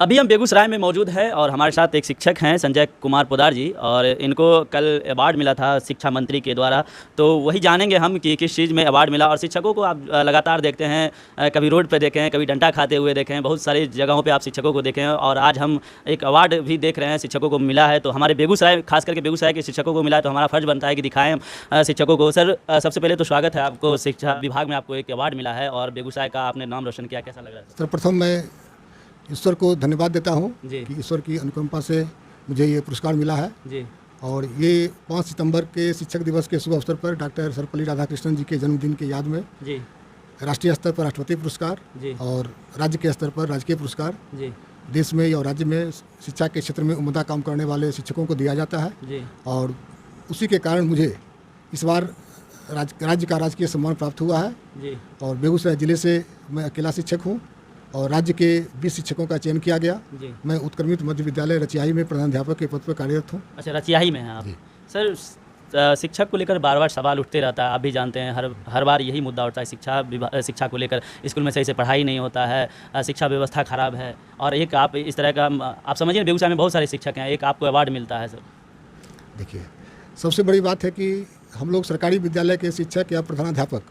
अभी हम बेगूसराय में मौजूद हैं और हमारे साथ एक शिक्षक हैं संजय कुमार पोदार जी, और इनको कल अवार्ड मिला था शिक्षा मंत्री के द्वारा। तो वही जानेंगे हम कि किस चीज़ में अवार्ड मिला। और शिक्षकों को आप लगातार देखते हैं, कभी रोड पे देखें, कभी डंडा खाते हुए देखें, बहुत सारी जगहों पे आप शिक्षकों को देखें, और आज हम एक अवार्ड भी देख रहे हैं शिक्षकों को मिला है। तो हमारे बेगूसराय, खास करके बेगूसराय के शिक्षकों को मिला है, तो हमारा फ़र्ज़ बनता है कि दिखाएँ हम शिक्षकों को। सर, सबसे पहले तो स्वागत है आपको, शिक्षा विभाग में आपको एक अवार्ड मिला है और बेगूसराय का आपने नाम रोशन किया, कैसा लग रहा है? सर्वप्रथम मैं ईश्वर को धन्यवाद देता हूँ जी कि ईश्वर की अनुकंपा से मुझे ये पुरस्कार मिला है। जी। और ये 5 सितंबर के शिक्षक दिवस के शुभ अवसर पर डॉक्टर सर्वपल्ली राधाकृष्णन जी के जन्मदिन के याद में जी राष्ट्रीय स्तर पर राष्ट्रपति पुरस्कार जी और राज्य के स्तर पर राजकीय पुरस्कार जी देश में और राज्य में शिक्षा के क्षेत्र में उम्दा काम करने वाले शिक्षकों को दिया जाता है। जी। और उसी के कारण मुझे इस बार राज्य का राजकीय सम्मान प्राप्त हुआ है। जी। और बेगूसराय जिले से मैं अकेला शिक्षक हूँ और राज्य के 20 शिक्षकों का चयन किया गया। जी। मैं उत्क्रमित मध्य विद्यालय रचियाही में प्रधानाध्यापक के पद पर कार्यरत हूँ। अच्छा, रचियाही में हैं आप? जी। सर, शिक्षक को लेकर बार बार सवाल उठते रहता है, आप भी जानते हैं, हर बार यही मुद्दा उठता है शिक्षा को लेकर। स्कूल में सही से पढ़ाई नहीं होता है, शिक्षा व्यवस्था खराब है, और एक आप इस तरह का, आप समझिए बेगूसराय में बहुत सारे शिक्षक हैं, एक आपको अवार्ड मिलता है। सर देखिए, सबसे बड़ी बात है कि हम लोग सरकारी विद्यालय के शिक्षक या प्रधानाध्यापक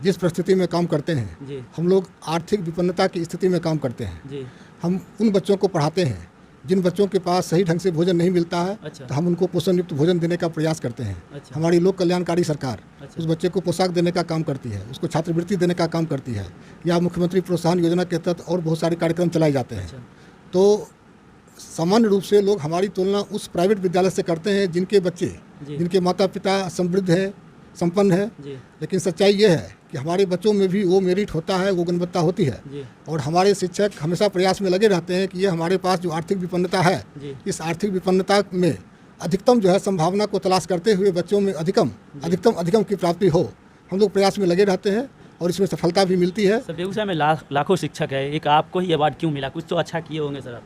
जिस परिस्थिति में काम करते हैं जी। हम लोग आर्थिक विपन्नता की स्थिति में काम करते हैं जी। हम उन बच्चों को पढ़ाते हैं जिन बच्चों के पास सही ढंग से भोजन नहीं मिलता है। अच्छा। तो हम उनको पोषण युक्त भोजन देने का प्रयास करते हैं। अच्छा। हमारी लोक कल्याणकारी सरकार अच्छा। उस बच्चे को पोशाक देने का काम करती है, उसको छात्रवृत्ति देने का काम करती है, या मुख्यमंत्री प्रोत्साहन योजना के तहत और बहुत सारे कार्यक्रम चलाए जाते हैं। अच्छा। तो सामान्य रूप से लोग हमारी तुलना उस प्राइवेट विद्यालय से करते हैं जिनके बच्चे, जिनके माता पिता समृद्ध हैं, संपन्न है। लेकिन सच्चाई ये है कि हमारे बच्चों में भी वो मेरिट होता है, वो गुणवत्ता होती है। और हमारे शिक्षक हमेशा प्रयास में लगे रहते हैं कि ये हमारे पास जो आर्थिक विपन्नता है, इस आर्थिक विपन्नता में अधिकतम जो है संभावना को तलाश करते हुए बच्चों में अधिकतम की प्राप्ति हो, हम लोग प्रयास में लगे रहते हैं और इसमें सफलता भी मिलती है। सर, बेगूसराय में लाखों शिक्षक है, एक आपको ही अवार्ड क्यों मिला? कुछ तो अच्छा किए होंगे सर आप।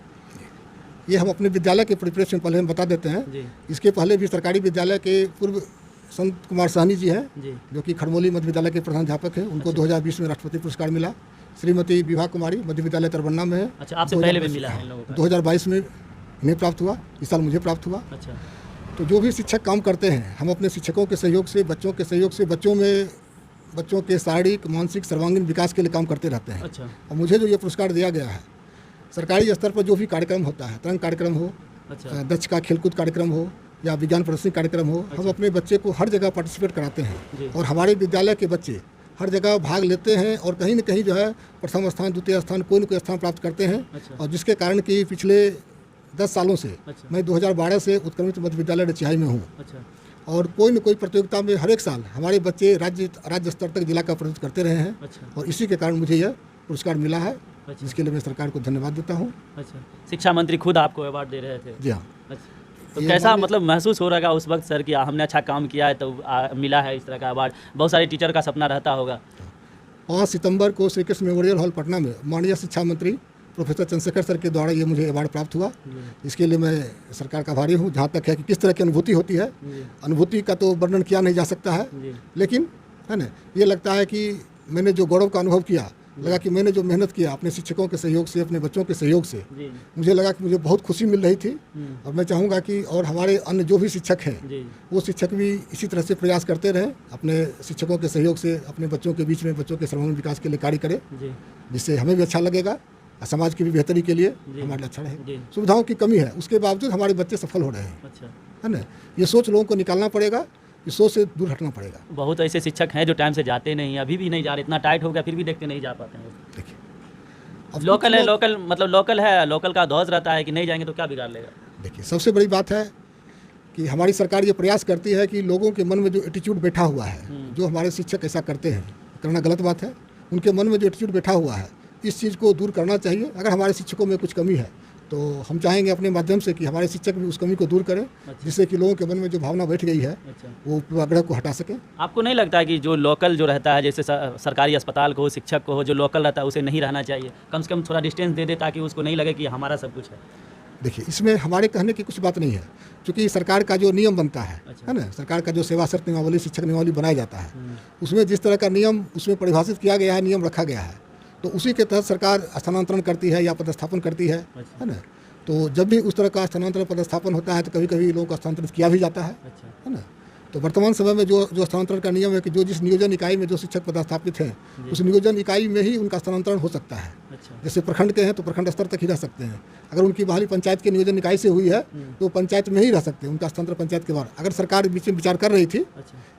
ये हम अपने विद्यालय के परिप्रेक्ष्य में पहले हम बता देते हैं। इसके पहले भी सरकारी विद्यालय के पूर्व संत कुमार साहनी जी हैं, जो कि खड़मोली मध्य विद्यालय के प्रधानाध्यापक हैं, उनको 2020 में राष्ट्रपति पुरस्कार मिला। श्रीमती विभा कुमारी मध्य विद्यालय तरबन्ना में है। अच्छा, आपसे पहले भी मिला है इन लोगों को? 2022 में इन्हें प्राप्त हुआ, इस साल मुझे प्राप्त हुआ। अच्छा। तो जो भी शिक्षक काम करते हैं, हम अपने शिक्षकों के सहयोग से, बच्चों के सहयोग से बच्चों के शारीरिक मानसिक सर्वांगीण विकास के लिए काम करते रहते हैं। अच्छा। और मुझे जो ये पुरस्कार दिया गया है, सरकारी स्तर पर जो भी कार्यक्रम होता है, तरंग कार्यक्रम हो, दक्ष का खेलकूद कार्यक्रम हो या विज्ञान प्रदर्शनी कार्यक्रम हो, हम अपने बच्चे को हर जगह पार्टिसिपेट कराते हैं। और हमारे विद्यालय के बच्चे हर जगह भाग लेते हैं और कहीं न कहीं जो है प्रथम स्थान, द्वितीय स्थान, कोई न कोई स्थान प्राप्त करते हैं। और जिसके कारण कि पिछले 10 सालों से मैं 2012 से उत्क्रमित मध्य विद्यालय रचियाही में हूँ। और कोई न कोई प्रतियोगिता में हर एक साल हमारे बच्चे राज्य स्तर तक जिला का प्रतिनिधित्व करते रहे हैं। और इसी के कारण मुझे यह पुरस्कार मिला है, जिसके लिए मैं सरकार को धन्यवाद देता हूँ। अच्छा, शिक्षा मंत्री खुद आपको अवार्ड दे रहे थे? जी हाँ। तो कैसा मतलब महसूस हो रहा है उस वक्त सर कि हमने अच्छा काम किया है तो मिला है इस तरह का अवार्ड? बहुत सारे टीचर का सपना रहता होगा। 5 सितंबर को श्री कृष्ण मेमोरियल हॉल पटना में माननीय शिक्षा मंत्री प्रोफेसर चंद्रशेखर सर के द्वारा ये मुझे अवार्ड प्राप्त हुआ। इसके लिए मैं सरकार का आभारी हूँ। जहाँ तक है कि किस तरह की अनुभूति होती है, अनुभूति का तो वर्णन किया नहीं जा सकता है, लेकिन है ना, ये लगता है कि मैंने जो गौरव का अनुभव किया, लगा कि मैंने जो मेहनत किया अपने शिक्षकों के सहयोग से, अपने बच्चों के सहयोग से, मुझे लगा कि मुझे बहुत खुशी मिल रही थी। और मैं चाहूँगा कि और हमारे अन्य जो भी शिक्षक हैं, वो शिक्षक भी इसी तरह से प्रयास करते रहें, अपने शिक्षकों के सहयोग से अपने बच्चों के बीच में बच्चों के सर्वांगीण विकास के लिए कार्य करें, जिससे हमें भी अच्छा लगेगा, समाज की भी बेहतरी के लिए हमारे लिए अच्छा रहे। सुविधाओं की कमी है, उसके बावजूद हमारे बच्चे सफल हो रहे हैं, है ना। ये सोच लोगों को निकालना पड़ेगा, इस सोच से दूर हटना पड़ेगा। बहुत ऐसे शिक्षक हैं जो टाइम से जाते नहीं, अभी भी नहीं जा रहे, इतना टाइट हो गया फिर भी देखते नहीं जा पाते हैं। देखिए, लोकल है, लोकल का ध्वज रहता है कि नहीं जाएंगे तो क्या बिगाड़ लेगा। देखिए, सबसे बड़ी बात है कि हमारी सरकार ये प्रयास करती है कि लोगों के मन में जो एटीट्यूड बैठा हुआ है, जो हमारे शिक्षक ऐसा करते हैं, करना गलत बात है, उनके मन में जो एटीट्यूड बैठा हुआ है, इस चीज़ को दूर करना चाहिए। अगर हमारे शिक्षकों में कुछ कमी है तो हम चाहेंगे अपने माध्यम से कि हमारे शिक्षक भी उस कमी को दूर करें। जिससे कि लोगों के मन में जो भावना बैठ गई है, वो पूर्वाग्रह को हटा सकें। आपको नहीं लगता कि जो लोकल जो रहता है, जैसे सरकारी अस्पताल को, शिक्षक को हो, जो लोकल रहता है उसे नहीं रहना चाहिए, कम से कम थोड़ा डिस्टेंस दे दे ताकि उसको नहीं लगे कि हमारा सब कुछ है? देखिए, इसमें हमारे कहने की कुछ बात नहीं है, क्योंकि सरकार का जो नियम बनता है ना, सरकार का जो सेवा शर्त नियमावली, शिक्षक नियमावली बनाया जाता है, उसमें जिस तरह का नियम उसमें परिभाषित किया गया है, नियम रखा गया है, तो उसी के तहत सरकार स्थानांतरण करती है या पदस्थापन करती है ना। तो जब भी उस तरह का स्थानांतरण पदस्थापन होता है तो कभी कभी लोगों को स्थानांतरित किया भी जाता है ना। तो वर्तमान समय में जो स्थानांतरण का नियम है कि जो जिस नियोजन इकाई में जो शिक्षक पदस्थापित हैं उस नियोजन इकाई में ही उनका स्थानांतरण हो सकता है। जैसे प्रखंड के हैं तो प्रखंड स्तर तक ही रह सकते हैं। अगर उनकी बहाली पंचायत के नियोजन इकाई से हुई है तो पंचायत में ही रह सकते हैं, उनका स्थानांतरण पंचायत के बाद। अगर सरकार बीच में विचार कर रही थी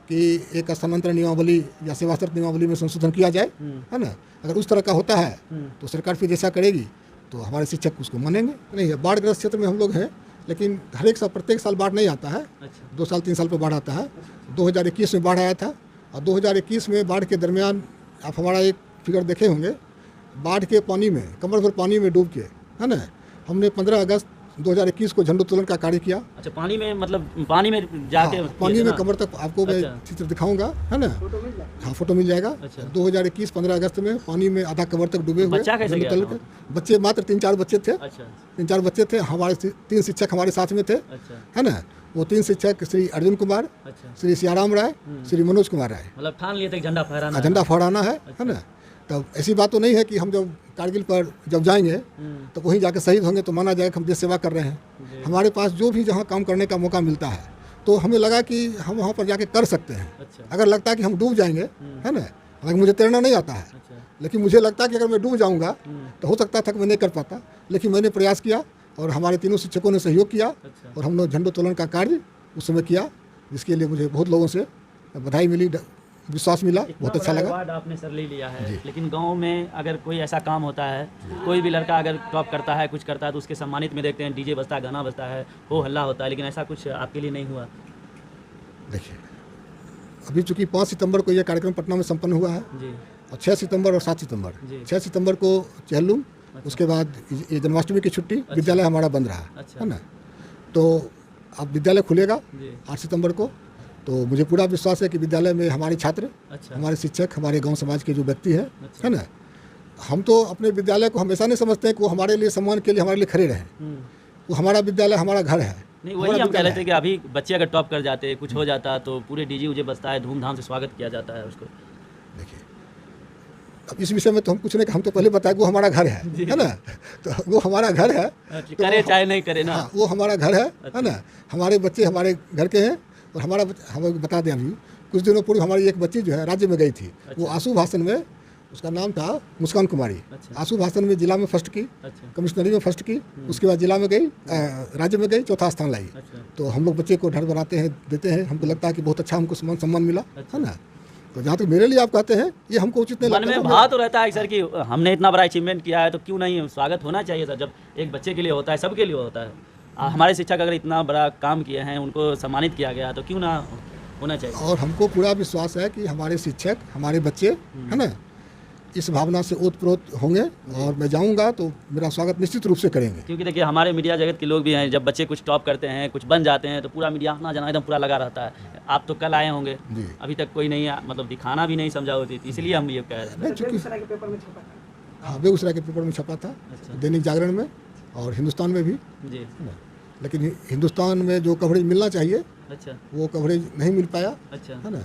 कि एक स्थानांतरण नियमावली या सेवा शर्त नियमावली में संशोधन किया जाए, है ना, अगर उस तरह का होता है तो सरकार फिर जैसा करेगी तो हमारे शिक्षक उसको मानेंगे। नहीं है, बाढ़ग्रस्त क्षेत्र में हम लोग हैं, लेकिन हर एक साल प्रत्येक साल बाढ़ नहीं आता है। 2 साल 3 साल पर बाढ़ आता है। 2021 में बाढ़ आया था और 2021 में बाढ़ के दरमियान आप हमारा एक फिगर देखे होंगे, बाढ़ के पानी में कमर भर पानी में डूब के, है ना, हमने 15 अगस्त 2021 को झंडोत्तोलन का कार्य किया। अच्छा, पानी में मतलब पानी में जाके? हाँ, पानी में कमर तक आपको मैं चित्र दिखाऊंगा, है ना। हाँ, फोटो मिल जाएगा। 2021 15 अगस्त में पानी में आधा कमर तक डूबे हुए झंडोत्तोलन के बच्चे, मात्र 3-4 बच्चे थे। 3-4 बच्चे थे। हमारे 3 शिक्षक हमारे साथ में थे, है ना। वो 3 शिक्षक श्री अर्जुन कुमार, श्री सियाराम राय, श्री मनोज कुमार राय, मतलब ठान लिए थे झंडा फहराना है ना। तब ऐसी बात तो नहीं है कि हम जब कारगिल पर जब जाएंगे तो वहीं जाके शहीद होंगे तो माना जाएगा हम देश सेवा कर रहे हैं। हमारे पास जो भी जहाँ काम करने का मौका मिलता है तो हमें लगा कि हम वहाँ पर जाके कर सकते हैं। अगर लगता है कि हम डूब जाएंगे, है ना, हालांकि मुझे तैरना नहीं आता है, लेकिन मुझे लगता है कि अगर मैं डूब जाऊँगा तो हो सकता था कि मैं नहीं कर पाता, लेकिन मैंने प्रयास किया और हमारे तीनों शिक्षकों ने सहयोग किया और हम लोग झंडोत्तोलन का कार्य उस समय किया, जिसके लिए मुझे बहुत लोगों से बधाई मिली, विश्वास मिला, बहुत अच्छा लगा। अवार्ड आपने सर ले लिया है, लेकिन गांव में अगर कोई ऐसा काम होता है, कोई भी लड़का अगर टॉप करता है, कुछ करता है, तो उसके सम्मानित में देखते हैं डीजे बजता है, गाना बजता है, हो हल्ला होता है, लेकिन ऐसा कुछ आपके लिए नहीं हुआ? देखिए, अभी चूँकि 5 सितंबर को यह कार्यक्रम पटना में संपन्न हुआ है जी, और 6 सितंबर और 7 सितंबर 6 सितंबर को चहलुम, उसके बाद ये जन्माष्टमी की छुट्टी, विद्यालय हमारा बंद रहा, है ना। तो अब विद्यालय खुलेगा 8 सितंबर को, तो मुझे पूरा विश्वास है कि विद्यालय में हमारे छात्र, हमारे शिक्षक, हमारे गांव समाज के जो व्यक्ति हैं, है ना, हम तो अपने विद्यालय को हमेशा नहीं समझते हैं कि वो हमारे लिए सम्मान के लिए हमारे लिए खड़े रहें। वो हमारा विद्यालय हमारा घर है। नहीं, वही हम कह रहे थे कि अभी बच्चे अगर टॉप कर जाते, कुछ हो जाता तो पूरे डीजे उजे बजता है, धूमधाम से स्वागत किया जाता है उसको। देखिए, अब इस विषय में तो हम कुछ नहीं, हम तो पहले बताया कि वो हमारा घर है ना। तो वो हमारा घर है, करे चाहे नहीं करे ना, वो हमारा घर है ना। हमारे बच्चे हमारे घर के हैं और हमें बता दें, अभी कुछ दिनों पूर्व हमारी एक बच्ची जो है राज्य में गई थी। वो आशु भाषण में, उसका नाम था मुस्कान कुमारी। आशु भाषण में जिला में फर्स्ट की, कमिश्नरी में फर्स्ट की, उसके बाद जिला में गई, राज्य में गई, 4था स्थान लाई। तो हम लोग बच्चे को ढर बनाते हैं, देते हैं, हमको लगता है कि बहुत अच्छा हमको सम्मान मिला, है ना। तो जहाँ तक मेरे लिए आप कहते हैं, ये हमको उचित नहीं लगता। मन में भाव तो रहता है सर कि हमने इतना बड़ा अचीवमेंट किया है तो क्यों नहीं स्वागत होना चाहिए था। जब एक बच्चे के लिए होता है, सबके लिए होता है। हमारे शिक्षक अगर इतना बड़ा काम किए हैं, उनको सम्मानित किया गया, तो क्यों ना होना चाहिए। और हमको पूरा विश्वास है कि हमारे शिक्षक, हमारे बच्चे, है ना, इस भावना से ओतप्रोत होंगे और मैं जाऊंगा तो मेरा स्वागत निश्चित रूप से करेंगे। क्योंकि देखिए, हमारे मीडिया जगत के लोग भी हैं, जब बच्चे कुछ टॉप करते हैं, कुछ बन जाते हैं, तो पूरा मीडिया आना जाना एकदम पूरा लगा रहता है। आप तो कल आए होंगे, अभी तक कोई नहीं, मतलब दिखाना भी नहीं समझा होती थी, इसलिए हम ये कह रहे हैं। बेगूसराय के पेपर में छपा था। हाँ, बेगूसराय के पेपर में छपा था, दैनिक जागरण में और हिंदुस्तान में भी जी। लेकिन हिंदुस्तान में जो कवरेज मिलना चाहिए, वो कवरेज नहीं मिल पाया, है ना।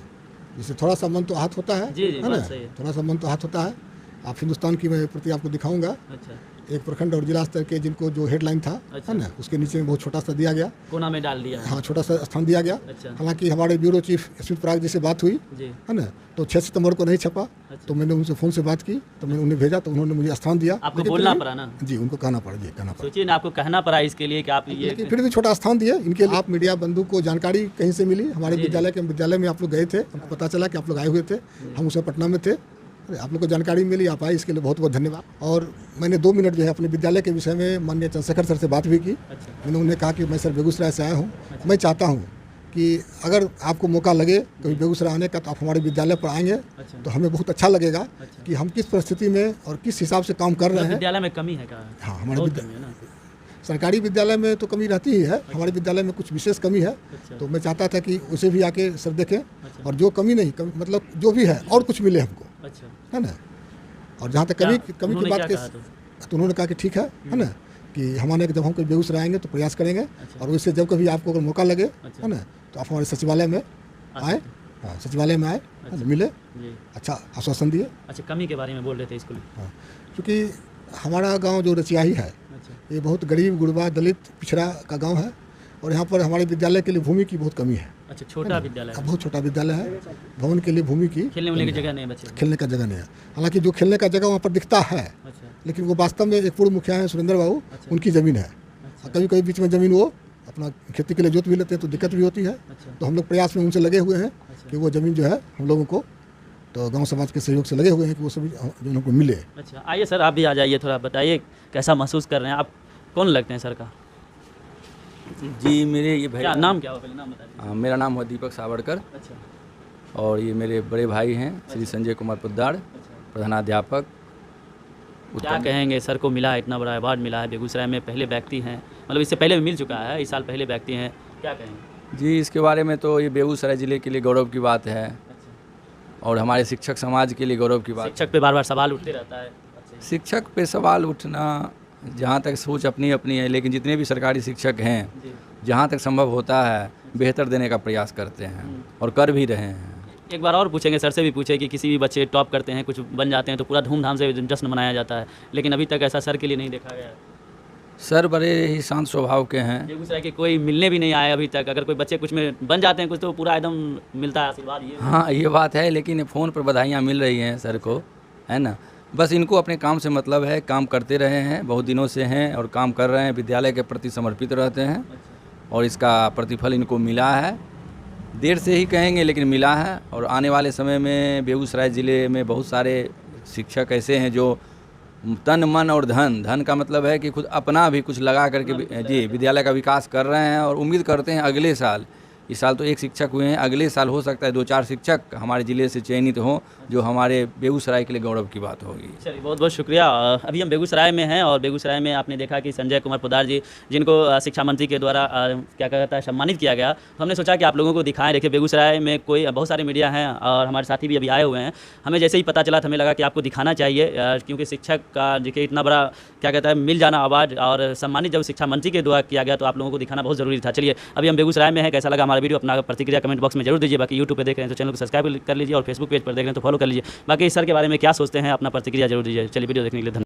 इससे थोड़ा सा मन तो आहत होता है, है ना, थोड़ा सा मन तो आहत होता है। आप हिंदुस्तान की मैं प्रति आपको दिखाऊंगा। एक प्रखंड और जिला स्तर के जिनको जो हेडलाइन था, है ना, उसके नीचे में बहुत छोटा सा दिया गया, कोना में डाल दिया। हाँ, छोटा सा स्थान दिया गया। हालांकि हमारे ब्यूरो चीफ स्मित पराग जी से बात हुई, है ना, तो 6 सितंबर को नहीं छपा। तो मैंने उनसे फ़ोन से बात की, तो मैंने उन्हें भेजा, तो उन्होंने मुझे स्थान दिया। आपको बोलना पड़ा ना? जी, उनको कहना पड़ा, जी कहना पड़ा। सोचिए ना, आपको कहना पड़ा इसके लिए कि आप ये, फिर भी छोटा स्थान दिए इनके लिए। आप मीडिया बंधु को जानकारी कहीं से मिली, हमारे विद्यालय में आप लोग गए थे, हमको पता चला कि आप लोग आए हुए थे, हम उसमें पटना में थे, आप लोग को जानकारी मिली, आप आए, इसके लिए बहुत बहुत धन्यवाद। और मैंने 2 मिनट जो है अपने विद्यालय के विषय में माननीय चंद्रशेखर सर से बात भी की। मैंने उन्हें कहा कि मैं सर बेगूसराय से आया हूँ, मैं चाहता हूँ कि अगर आपको मौका लगे कभी बेगूसराय आने का, तो आप हमारे विद्यालय पर आएंगे तो हमें बहुत अच्छा लगेगा कि हम किस परिस्थिति में और किस हिसाब से काम कर रहे हैं। विद्यालय में कमी है क्या? हाँ, हमारे सरकारी विद्यालय में तो कमी रहती ही है, हमारे विद्यालय में कुछ विशेष कमी है। तो मैं चाहता था कि उसे भी आके सर देखें, और जो कमी नहीं, मतलब जो भी है और कुछ मिले हमको, है ना। और जहाँ तक कमी की बात तो उन्होंने कहा कि ठीक है ना, कि हमारे जब हम कभी बेगूसराय आएंगे तो प्रयास करेंगे, और उससे जब कभी आपको अगर मौका लगे, है ना, तो आप हमारे सचिवालय में आएँ हाँ, सचिवालय में आए, मिले, जी। अच्छा आश्वासन दिए। अच्छा, कमी के बारे में बोल रहे थे स्कूल। हाँ, क्योंकि हमारा गांव जो रचियाही है अच्छा ये बहुत गरीब गुरबा दलित पिछड़ा का गांव है और यहाँ पर हमारे विद्यालय के लिए भूमि की बहुत कमी है। अच्छा, छोटा विद्यालय है। बहुत छोटा विद्यालय है, भवन के लिए भूमि की खेलने उलने की जगह नहीं है बच्चे। खेलने का जगह नहीं है। हालांकि जो खेलने का जगह वहाँ पर दिखता है, अच्छा लेकिन वो वास्तव में एक पूर्व मुखिया है सुरेंद्र बाबू, उनकी ज़मीन है। कभी कभी बीच में ज़मीन वो अपना खेती के लिए जोत भी लेते हैं तो दिक्कत भी होती है। अच्छा तो हम लोग प्रयास में उनसे लगे हुए हैं कि वो ज़मीन जो है हम लोगों को, तो गांव समाज के सहयोग से लगे हुए हैं कि वो सभी जो उनको मिले। अच्छा, आइए सर, आप भी आ जाइए, थोड़ा बताइए कैसा महसूस कर रहे हैं आप, कौन लगते हैं सर का? जी मेरे ये भाई क्या नाम, क्या हो पहले नाम बताइए। मेरा नाम है दीपक सावड़कर अच्छा और ये मेरे बड़े भाई हैं श्री संजय कुमार पोद्दार, प्रधानाध्यापक। क्या कहेंगे, सर को मिला है, इतना बड़ा अवार्ड मिला है, बेगूसराय में पहले व्यक्ति हैं, मतलब इससे पहले भी मिल चुका है, इस साल पहले व्यक्ति हैं, क्या कहेंगे? जी इसके बारे में तो ये बेगूसराय ज़िले के लिए गौरव की बात है और हमारे शिक्षक समाज के लिए गौरव की बात है। शिक्षक पे बार बार सवाल उठते रहता है। शिक्षक पे सवाल उठना जहाँ तक सोच अपनी अपनी है, लेकिन जितने भी सरकारी शिक्षक हैं जहाँ तक संभव होता है बेहतर देने का प्रयास करते हैं और कर भी रहे हैं। एक बार और पूछेंगे, सर से भी पूछे कि किसी भी बच्चे टॉप करते हैं, कुछ बन जाते हैं तो पूरा धूमधाम से जश्न मनाया जाता है, लेकिन अभी तक ऐसा सर के लिए नहीं देखा गया। सर बड़े ही शांत स्वभाव के हैं। बेगूसराय के कोई मिलने भी नहीं आए अभी तक, अगर कोई बच्चे कुछ में बन जाते हैं कुछ तो पूरा एकदम मिलता है आशीर्वाद। ये हाँ ये बात है, लेकिन फ़ोन पर बधाइयाँ मिल रही हैं सर को, है ना। बस इनको अपने काम से मतलब है, काम करते रहे हैं, बहुत दिनों से हैं और काम कर रहे हैं, विद्यालय के प्रति समर्पित रहते हैं और इसका प्रतिफल इनको मिला है। देर से ही कहेंगे लेकिन मिला है और आने वाले समय में बेगूसराय ज़िले में बहुत सारे शिक्षक ऐसे हैं जो तन मन और धन का मतलब है कि खुद अपना भी कुछ लगा करके जी विद्यालय का विकास कर रहे हैं और उम्मीद करते हैं अगले साल, इस साल तो एक शिक्षक हुए हैं, अगले साल हो सकता है 2-4 शिक्षक हमारे ज़िले से चयनित हों, जो हमारे बेगूसराय के लिए गौरव की बात होगी। चलिए, बहुत बहुत शुक्रिया। अभी हम बेगूसराय में हैं और बेगूसराय में आपने देखा कि संजय कुमार पोद्दार जी, जिनको शिक्षा मंत्री के द्वारा क्या कहता है सम्मानित किया गया, तो हमने सोचा कि आप लोगों को दिखाएं। देखिए, बेगूसराय में कोई बहुत सारे मीडिया हैं और हमारे साथी भी अभी आए हुए हैं। हमें जैसे ही पता चला तो हमें लगा कि आपको दिखाना चाहिए, क्योंकि शिक्षक का देखिए इतना बड़ा क्या कहता है मिल जाना अवार्ड और सम्मानित जब शिक्षा मंत्री के द्वारा किया गया तो आप लोगों को दिखाना बहुत ज़रूरी था। चलिए, अभी हम बेगूसराय में हैं, कैसा लगा हमारा वीडियो अपना प्रतिक्रिया कमेंट बॉक्स में जरूर दीजिए। बाकी यूट्यूब पे देख रहे हैं तो चैनल को सब्सक्राइब कर लीजिए और फेसबुक पेज पर देख रहे हैं तो फॉलो कर लीजिए। बाकी इस सर के बारे में क्या सोचते हैं अपना प्रतिक्रिया जरूर दीजिए। चलिए, वीडियो देखने के लिए धन्यवाद।